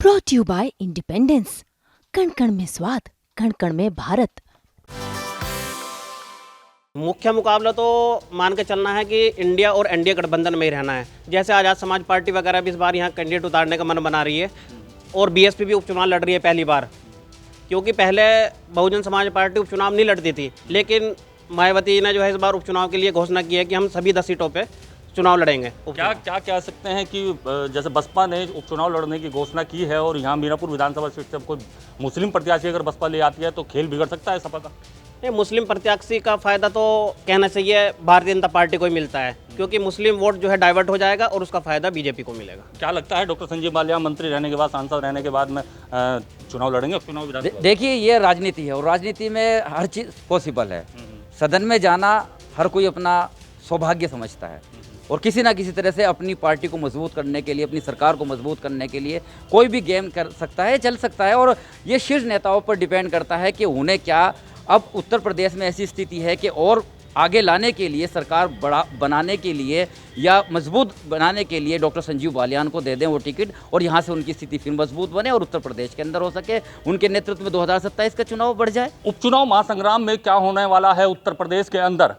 Brought you bye independence. कण कण में स्वाद, कण कण में भारत। मुख्य मुकाबला तो मान के चलना है कि इंडिया और एनडीए गठबंधन में ही रहना है। जैसे आज़ाद समाज पार्टी वगैरह भी इस बार यहाँ कैंडिडेट उतारने का मन बना रही है और बीएसपी भी उपचुनाव लड़ रही है पहली बार, क्योंकि पहले बहुजन समाज पार्टी उपचुनाव नहीं लड़ती थी, लेकिन मायावती ने जो है इस बार उपचुनाव के लिए घोषणा की है कि हम सभी 10 सीटों पे चुनाव लड़ेंगे। क्या कह सकते हैं कि जैसे बसपा ने उपचुनाव लड़ने की घोषणा की है और यहाँ मीरापुर विधानसभा सीट से कोई मुस्लिम प्रत्याशी अगर बसपा ले आती है तो खेल बिगड़ सकता है सपा का? ये मुस्लिम प्रत्याशी का फायदा तो कहना चाहिए भारतीय जनता पार्टी को ही मिलता है, क्योंकि मुस्लिम वोट जो है डाइवर्ट हो जाएगा और उसका फायदा बीजेपी को मिलेगा। क्या लगता है डॉक्टर संजीव बालियान मंत्री रहने के बाद, सांसद रहने के बाद में चुनाव लड़ेंगे उपचुनाव विधानसभा? देखिए, ये राजनीति है और राजनीति में हर चीज़ पॉसिबल है। सदन में जाना हर कोई अपना सौभाग्य समझता है और किसी ना किसी तरह से अपनी पार्टी को मजबूत करने के लिए, अपनी सरकार को मजबूत करने के लिए कोई भी गेम कर सकता है, चल सकता है। और ये शीर्ष नेताओं पर डिपेंड करता है कि उन्हें क्या, अब उत्तर प्रदेश में ऐसी स्थिति है कि और आगे लाने के लिए, सरकार बड़ा बनाने के लिए या मजबूत बनाने के लिए डॉक्टर संजीव बालियान को दे दें वो टिकट और यहाँ से उनकी स्थिति फिर मजबूत बने और उत्तर प्रदेश के अंदर हो सके, उनके नेतृत्व में 2027 का चुनाव बढ़ जाए। उपचुनाव महासंग्राम में क्या होने वाला है उत्तर प्रदेश के अंदर,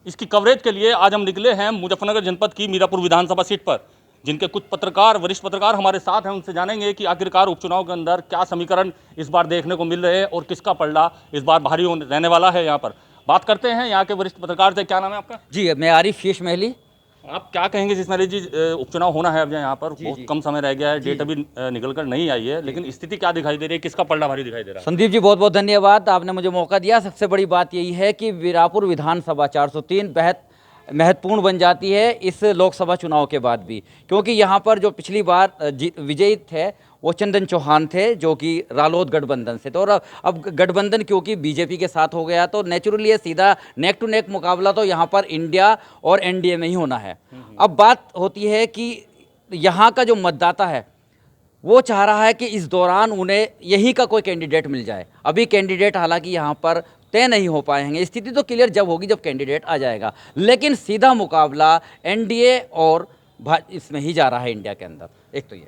इसकी कवरेज के लिए आज हम निकले हैं मुजफ्फरनगर जनपद की मीरापुर विधानसभा सीट पर। जिनके कुछ पत्रकार, वरिष्ठ पत्रकार हमारे साथ हैं, उनसे जानेंगे कि आखिरकार उपचुनाव के अंदर क्या समीकरण इस बार देखने को मिल रहे हैं और किसका पलड़ा इस बार भारी रहने वाला है। यहाँ पर बात करते हैं यहाँ के वरिष्ठ पत्रकार से। क्या नाम है आपका? जी, मैं आरिफ शीश महली। आप क्या कहेंगे जिस महली जी, उपचुनाव होना है अब यहाँ पर, बहुत कम समय रह गया है, डेट अभी निकल कर नहीं आई है, लेकिन स्थिति क्या दिखाई दे रही है, किसका पलड़ा भारी दिखाई दे रहा है? संदीप जी, बहुत बहुत धन्यवाद, आपने मुझे मौका दिया। सबसे बड़ी बात यही है कि मीरापुर विधानसभा 403 बेहद महत्वपूर्ण बन जाती है इस लोकसभा चुनाव के बाद भी, क्योंकि यहाँ पर जो पिछली बार विजयी थे वो चंदन चौहान थे, जो कि रालोद गठबंधन से थे। और अब गठबंधन क्योंकि बीजेपी के साथ हो गया तो नेचुरली ये सीधा नेक टू नेक मुकाबला तो यहाँ पर इंडिया और एनडीए में ही होना है। अब बात होती है कि यहाँ का जो मतदाता है वो चाह रहा है कि इस दौरान उन्हें यही का कोई कैंडिडेट मिल जाए। अभी कैंडिडेट हालांकि यहाँ पर तय नहीं हो पाएंगे, स्थिति तो क्लियर जब होगी जब कैंडिडेट आ जाएगा, लेकिन सीधा मुकाबला एनडीए और इसमें ही जा रहा है इंडिया के अंदर। एक तो ये,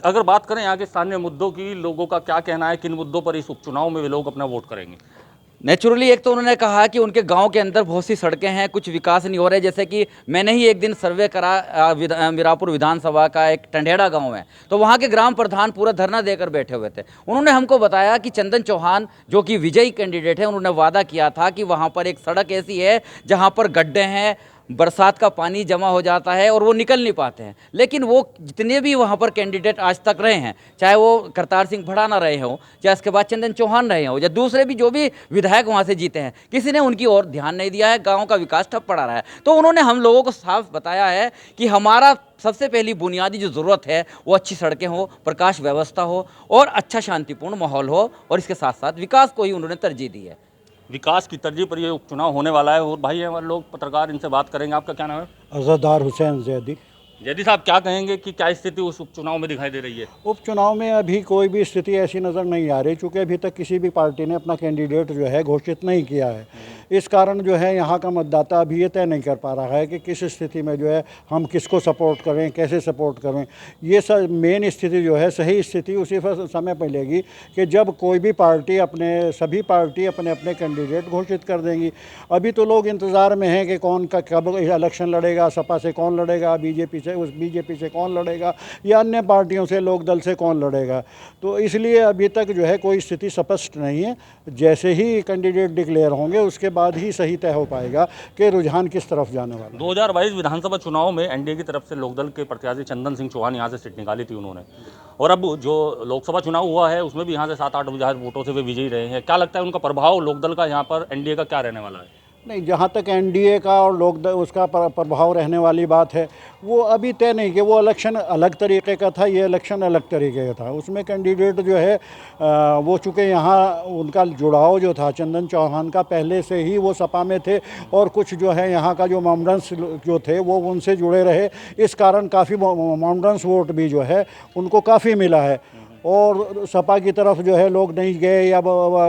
अगर बात करें यहाँ के स्थानीय मुद्दों की, लोगों का क्या कहना है, किन मुद्दों पर इस उपचुनाव में वे लोग अपना वोट करेंगे? नेचुरली एक तो उन्होंने कहा कि उनके गांव के अंदर बहुत सी सड़कें हैं, कुछ विकास नहीं हो रहे। जैसे कि मैंने ही एक दिन सर्वे करा, मीरापुर विधानसभा का एक टंडेड़ा गांव है, तो वहां के ग्राम प्रधान पूरा धरना देकर बैठे हुए थे। उन्होंने हमको बताया कि चंदन चौहान जो कि विजयी कैंडिडेट है, उन्होंने वादा किया था कि वहां पर एक सड़क ऐसी है जहां पर गड्ढे हैं, बरसात का पानी जमा हो जाता है और वो निकल नहीं पाते हैं। लेकिन वो जितने भी वहाँ पर कैंडिडेट आज तक रहे हैं, चाहे वो करतार सिंह भड़ाना रहे हों, चाहे इसके बाद चंदन चौहान रहे हों, या दूसरे भी जो भी विधायक वहाँ से जीते हैं, किसी ने उनकी ओर ध्यान नहीं दिया है। गाँव का विकास ठप पड़ा रहा है। तो उन्होंने हम लोगों को साफ बताया है कि हमारा सबसे पहली बुनियादी जो ज़रूरत है वो अच्छी सड़कें हो, प्रकाश व्यवस्था हो और अच्छा शांतिपूर्ण माहौल हो, और इसके साथ साथ विकास को ही उन्होंने तरजीह दी है। विकास की तरजीह पर ये उपचुनाव होने वाला है। और भाई हमारे लोग पत्रकार, इनसे बात करेंगे। आपका क्या नाम है? अज़हर हुसैन जैदी। जैदी साहब, क्या कहेंगे कि क्या स्थिति उस उपचुनाव में दिखाई दे रही है? उपचुनाव में अभी कोई भी स्थिति ऐसी नज़र नहीं आ रही, चूँकि अभी तक किसी भी पार्टी ने अपना कैंडिडेट जो है घोषित नहीं किया है। इस कारण जो है यहाँ का मतदाता अभी ये तय नहीं कर पा रहा है कि किस स्थिति में जो है हम किसको सपोर्ट करें, कैसे सपोर्ट करें। ये सब मेन स्थिति जो है, सही स्थिति उसी समय मिलेगी कि जब कोई भी पार्टी सभी पार्टी अपने अपने कैंडिडेट घोषित कर देंगी। अभी तो लोग इंतज़ार में हैं कि कौन का कब इलेक्शन लड़ेगा, सपा से कौन लड़ेगा, बीजेपी से कौन लड़ेगा, या अन्य पार्टियों से, लोक दल से कौन लड़ेगा। तो इसलिए अभी तक जो है कोई स्थिति स्पष्ट नहीं है। जैसे ही कैंडिडेट डिक्लेयर होंगे उसके बाद ही सही तय हो पाएगा कि रुझान किस तरफ जाने वाला है। 2022 विधानसभा चुनाव में एनडीए की तरफ से लोकदल के प्रत्याशी चंदन सिंह चौहान यहाँ से सीट निकाली थी उन्होंने, और अब जो लोकसभा चुनाव हुआ है उसमें भी यहाँ से 7-8 हजार वोटों से वे विजयी रहे हैं। क्या लगता है उनका प्रभाव लोकदल का यहाँ पर एनडीए का क्या रहने वाला है? नहीं, जहाँ तक एनडीए का और उसका प्रभाव रहने वाली बात है, वो अभी तय नहीं कि वो इलेक्शन अलग तरीके का था, ये इलेक्शन अलग तरीके का था। उसमें कैंडिडेट जो है वो चूँकि यहाँ उनका जुड़ाव जो था चंदन चौहान का, पहले से ही वो सपा में थे और कुछ जो है यहाँ का जो माउंटेन्स जो थे वो उनसे जुड़े रहे। इस कारण काफ़ी माउंटेन्स वोट भी जो है उनको काफ़ी मिला है। और सपा की तरफ जो है लोग नहीं गए, या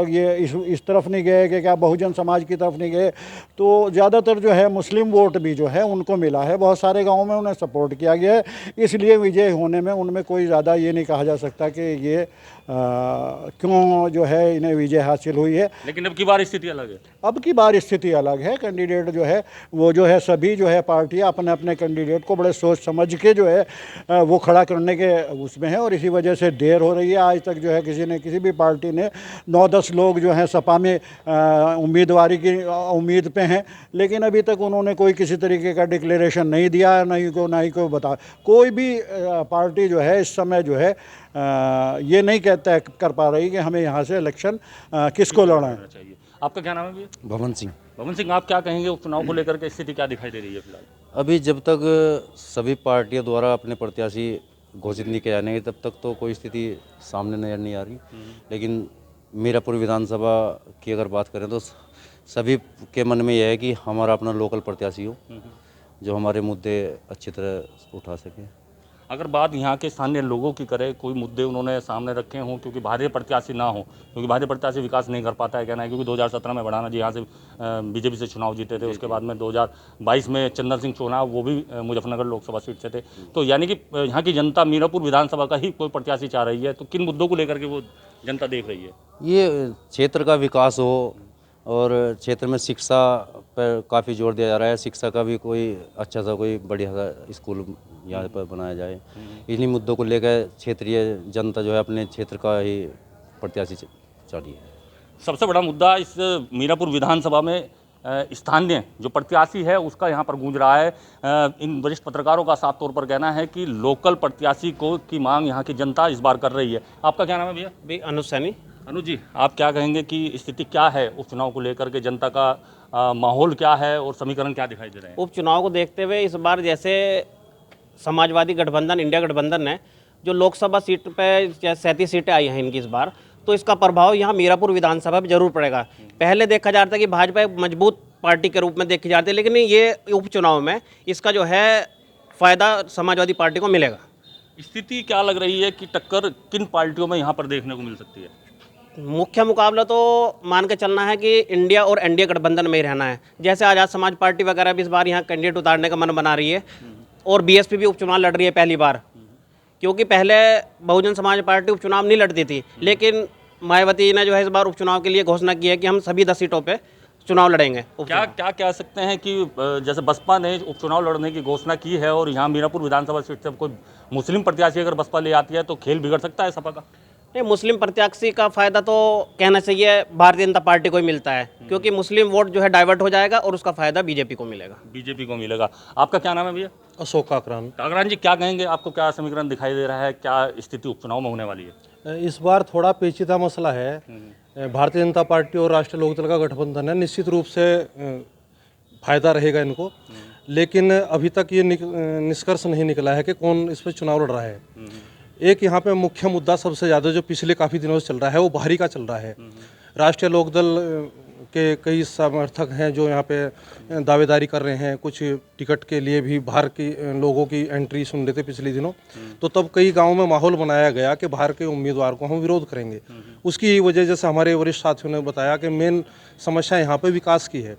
ये इस तरफ नहीं गए कि क्या बहुजन समाज की तरफ नहीं गए, तो ज़्यादातर जो है मुस्लिम वोट भी जो है उनको मिला है। बहुत सारे गाँव में उन्हें सपोर्ट किया गया है, इसलिए विजय होने में उनमें कोई ज़्यादा ये नहीं कहा जा सकता कि ये क्यों जो है इन्हें विजय हासिल हुई है। लेकिन अब की बार स्थिति अलग है। अब की बार स्थिति अलग है। कैंडिडेट जो है वो जो है सभी जो है पार्टियां अपने अपने कैंडिडेट को बड़े सोच समझ के जो है वो खड़ा करने के उसमें है, और इसी वजह से देर हो रही है। आज तक जो है किसी भी पार्टी ने 9-10 लोग जो हैं सपा में उम्मीदवारी की उम्मीद पे हैं, लेकिन अभी तक उन्होंने कोई किसी तरीके का डिक्लेरेशन नहीं दिया, ना ही कोई बता। कोई भी पार्टी जो है इस समय जो है ये नहीं कहता कर पा रही कि हमें यहाँ से इलेक्शन किसको लड़ना है। चाहिए। आपका क्या नाम है भैया? भवन सिंह। भवन सिंह, आप क्या कहेंगे उपचुनाव को लेकर के स्थिति क्या दिखाई दे रही है फिलहाल? अभी जब तक सभी पार्टियों द्वारा अपने प्रत्याशी घोषित नहीं किए जाने तब तक तो कोई स्थिति सामने नजर नहीं आ रही। लेकिन मीरापुर विधानसभा की अगर बात करें तो सभी के मन में यह है कि हमारा अपना लोकल प्रत्याशी हो जो हमारे मुद्दे अच्छी तरह उठा सके। अगर बात यहाँ के स्थानीय लोगों की करें, कोई मुद्दे उन्होंने सामने रखे हों क्योंकि भाजपा प्रत्याशी ना हो, क्योंकि भाजपा प्रत्याशी विकास नहीं कर पाता है कहना है, क्योंकि 2017 में बढ़ाना जी यहाँ से बीजेपी से चुनाव जीते थे, उसके बाद में 2022 में चंदन सिंह चुनाव वो भी मुजफ्फरनगर लोकसभा सीट से थे। तो यानी कि यहाँ की जनता मीरापुर विधानसभा का ही कोई प्रत्याशी चाह रही है, तो किन मुद्दों को लेकर के वो जनता देख रही है? ये क्षेत्र का विकास हो और क्षेत्र में शिक्षा पर काफ़ी जोर दिया जा रहा है। शिक्षा का भी कोई अच्छा सा कोई बढ़िया सा स्कूल यहाँ पर बनाया जाए। इन्हीं मुद्दों को लेकर क्षेत्रीय जनता जो है अपने क्षेत्र का ही प्रत्याशी चाह रही है। सबसे बड़ा मुद्दा इस मीरापुर विधानसभा में स्थानीय जो प्रत्याशी है उसका यहाँ पर गूंज रहा है। इन वरिष्ठ पत्रकारों का साफ तौर पर कहना है कि लोकल प्रत्याशी को की मांग यहाँ की जनता इस बार कर रही है। आपका क्या नाम है भैया? भी अनुज सैनी। अनुज जी, आप क्या कहेंगे कि स्थिति क्या है उपचुनाव को लेकर के, जनता का माहौल क्या है और समीकरण क्या दिखाई दे रहे हैं? उपचुनाव को देखते हुए इस बार जैसे समाजवादी गठबंधन, इंडिया गठबंधन है, जो लोकसभा सीट पे 37 सीटें आई हैं इनकी इस बार, तो इसका प्रभाव यहाँ मीरापुर विधानसभा में जरूर पड़ेगा। पहले देखा जाता है कि भाजपा एक मजबूत पार्टी के रूप में देखी जाती है, लेकिन ये उपचुनाव में इसका जो है फ़ायदा समाजवादी पार्टी को मिलेगा। स्थिति क्या लग रही है कि टक्कर किन पार्टियों में यहाँ पर देखने को मिल सकती है? मुख्य मुकाबला तो मान के चलना है कि इंडिया और एनडीए गठबंधन में ही रहना है। जैसे आज़ाद समाज पार्टी वगैरह भी इस बार यहाँ कैंडिडेट उतारने का मन बना रही है, और बीएसपी भी उपचुनाव लड़ रही है पहली बार, क्योंकि पहले बहुजन समाज पार्टी उपचुनाव नहीं लड़ती थी, लेकिन मायावती ने जो है इस बार उपचुनाव के लिए घोषणा की है कि हम सभी 10 सीटों पे चुनाव लड़ेंगे। क्या कह सकते हैं कि जैसे बसपा ने उपचुनाव लड़ने की घोषणा की है और यहाँ मीरापुर विधानसभा सीट से कोई मुस्लिम प्रत्याशी अगर बसपा ले आती है तो खेल बिगड़ सकता है सपा का? नहीं, मुस्लिम प्रत्याशी का फायदा तो कहना चाहिए भारतीय जनता पार्टी को ही मिलता है, क्योंकि मुस्लिम वोट जो है डाइवर्ट हो जाएगा और उसका फायदा बीजेपी को मिलेगा। बीजेपी को मिलेगा। आपका क्या नाम है भैया? अशोक काकरान। काकरान जी, क्या कहेंगे, आपको क्या समीकरण दिखाई दे रहा है, क्या स्थिति उपचुनाव में होने वाली है? इस बार थोड़ा पेचीदा मसला है। भारतीय जनता पार्टी और राष्ट्रीय लोकदल का गठबंधन है, निश्चित रूप से फायदा रहेगा इनको, लेकिन अभी तक ये निष्कर्ष नहीं निकला है कि कौन इस पर चुनाव लड़ रहा है। एक यहाँ पे मुख्य मुद्दा सबसे ज़्यादा जो पिछले काफ़ी दिनों से चल रहा है वो बाहरी का चल रहा है। राष्ट्रीय लोकदल के कई समर्थक हैं जो यहाँ पे दावेदारी कर रहे हैं, कुछ टिकट के लिए भी बाहर की लोगों की एंट्री सुन रहे थे पिछले दिनों, तो तब कई गांवों में माहौल बनाया गया कि बाहर के उम्मीदवार को हम विरोध करेंगे। उसकी वजह जैसे हमारे वरिष्ठ साथियों ने बताया कि मेन समस्या यहाँ पे विकास की है।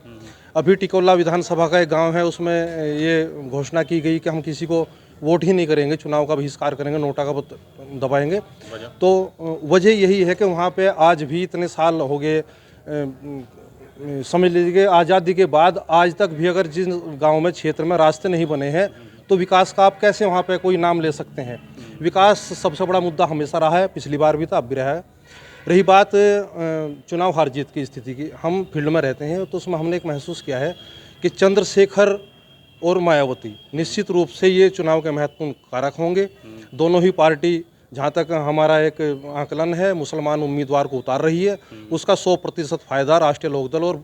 अभी टिकोला विधानसभा का एक गाँव है, उसमें ये घोषणा की गई कि हम किसी को वोट ही नहीं करेंगे, चुनाव का बहिष्कार करेंगे, नोटा का दबाएंगे। तो वजह यही है कि वहाँ पे आज भी इतने साल हो गए, समझ लीजिए आज़ादी के बाद आज तक भी अगर जिस गांव में क्षेत्र में रास्ते नहीं बने हैं तो विकास का आप कैसे वहाँ पे कोई नाम ले सकते हैं? विकास सबसे बड़ा मुद्दा हमेशा रहा है, पिछली बार भी था, अब भी रहा है। रही बात चुनाव हार जीत की स्थिति की, हम फील्ड में रहते हैं तो उसमें हमने एक महसूस किया है कि चंद्रशेखर और मायावती निश्चित रूप से ये चुनाव के महत्वपूर्ण कारक होंगे। दोनों ही पार्टी, जहाँ तक हमारा एक आकलन है, मुसलमान उम्मीदवार को उतार रही है, उसका 100% फायदा राष्ट्रीय लोकदल और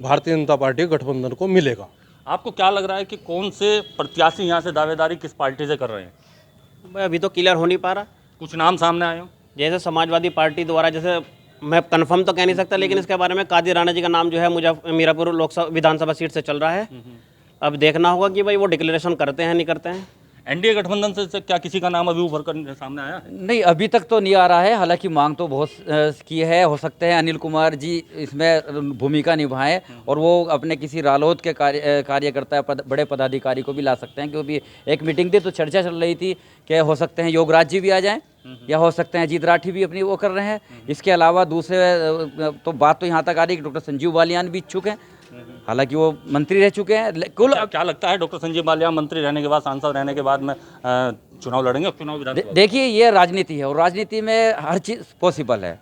भारतीय जनता पार्टी गठबंधन को मिलेगा। आपको क्या लग रहा है कि कौन से प्रत्याशी यहाँ से दावेदारी किस पार्टी से कर रहे हैं? भाई अभी तो क्लियर हो नहीं पा रहा। कुछ नाम सामने आए हो? जैसे समाजवादी पार्टी द्वारा, जैसे मैं कंफर्म तो कह नहीं सकता, लेकिन इसके बारे में कादिर राणा जी का नाम जो है मीरापुर लोकसभा विधानसभा सीट से चल रहा है। अब देखना होगा कि भाई वो डिक्लेरेशन करते हैं नहीं करते हैं। एनडीए गठबंधन से क्या किसी का नाम अभी उभर कर सामने आया है? नहीं, अभी तक तो नहीं आ रहा है। हालांकि मांग तो बहुत की है। हो सकते हैं अनिल कुमार जी इसमें भूमिका निभाएं और वो अपने किसी रालोद के कार्यकर्ता बड़े पदाधिकारी को भी ला सकते हैं, क्योंकि एक मीटिंग थी तो चर्चा चल रही थी कि हो सकते हैं योगराज जी भी आ जाएं या हो सकते हैं अजीत राठी भी अपनी वो कर रहे हैं। इसके अलावा दूसरे तो बात तो यहाँ तक आ रही है कि डॉक्टर संजीव बालियान भी इच्छुक हैं, हालांकि वो मंत्री रह चुके हैं। कुल क्या लगता है डॉक्टर संजीव बालियान मंत्री रहने के बाद, सांसद रहने के बाद में चुनाव लड़ेंगे? उपचुनाव विधानसभा? देखिए, ये राजनीति है और राजनीति में हर चीज़ पॉसिबल है।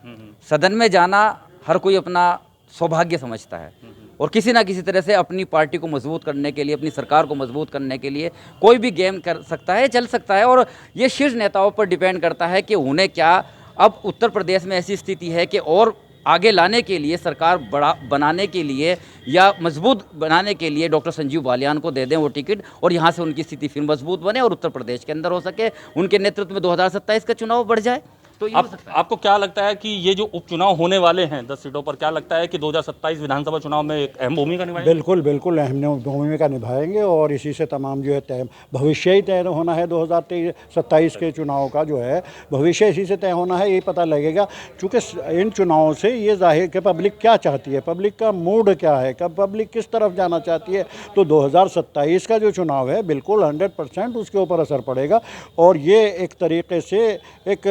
सदन में जाना हर कोई अपना सौभाग्य समझता है और किसी ना किसी तरह से अपनी पार्टी को मजबूत करने के लिए, अपनी सरकार को मजबूत करने के लिए कोई भी गेम कर सकता है, चल सकता है। और ये शीर्ष नेताओं पर डिपेंड करता है कि उन्हें क्या, अब उत्तर प्रदेश में ऐसी स्थिति है कि और आगे लाने के लिए, सरकार बड़ा बनाने के लिए या मजबूत बनाने के लिए डॉक्टर संजीव बालियान को दे दें वो टिकट और यहाँ से उनकी स्थिति फिर मजबूत बने और उत्तर प्रदेश के अंदर हो सके, उनके नेतृत्व में 2027 का चुनाव बढ़ जाए। तो ये हो सकता है। आपको क्या लगता है कि ये जो उपचुनाव होने वाले हैं 10 सीटों पर, क्या लगता है कि 2027 विधानसभा चुनाव में एक अहम भूमिका निभाएंगे? बिल्कुल बिल्कुल अहम भूमिका निभाएंगे और इसी से तमाम जो है तय भविष्य ही तय होना है। 2027 के चुनाव का जो है भविष्य इसी से तय होना है। यही पता लगेगा, चूँकि इन चुनावों से ये जाहिर कि पब्लिक क्या चाहती है, पब्लिक का मूड क्या है, कब पब्लिक किस तरफ जाना चाहती है। तो 2027 का जो चुनाव है बिल्कुल 100% उसके ऊपर असर पड़ेगा और ये एक तरीके से एक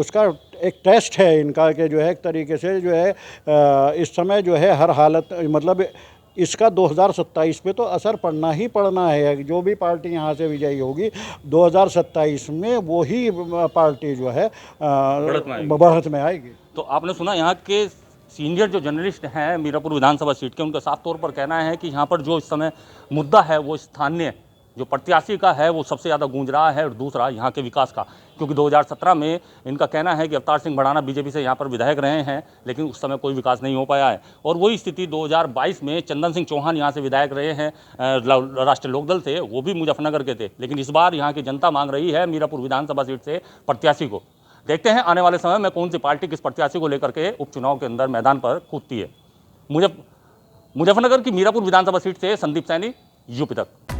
उसका एक टेस्ट है इनका कि जो है एक तरीके से जो है इस समय जो है हर हालत मतलब इसका 2027 पे तो असर पड़ना ही पड़ना है। जो भी पार्टी यहाँ से विजयी होगी 2027 में वो ही पार्टी जो है बढ़त में आएगी। तो आपने सुना यहाँ के सीनियर जो जर्नलिस्ट हैं मीरापुर विधानसभा सीट के, उनका साफ तौर पर कहना है कि यहाँ पर जो इस समय मुद्दा है वो स्थानीय जो प्रत्याशी का है वो सबसे ज़्यादा गूंज रहा है और दूसरा यहाँ के विकास का, क्योंकि 2017 में इनका कहना है कि अवतार सिंह भड़ाना बीजेपी से यहाँ पर विधायक रहे हैं लेकिन उस समय कोई विकास नहीं हो पाया है। और वही स्थिति 2022 में चंदन सिंह चौहान यहाँ से विधायक रहे हैं राष्ट्रीय लोकदल से, वो भी मुजफ्फरनगर के थे, लेकिन इस बार यहाँ की जनता मांग रही है मीरापुर विधानसभा सीट से प्रत्याशी को। देखते हैं आने वाले समय में कौन सी पार्टी किस प्रत्याशी को लेकर के उपचुनाव के अंदर मैदान पर कूदती है। मुजफ्फरनगर की मीरापुर विधानसभा सीट से संदीप सैनी, यूपी तक।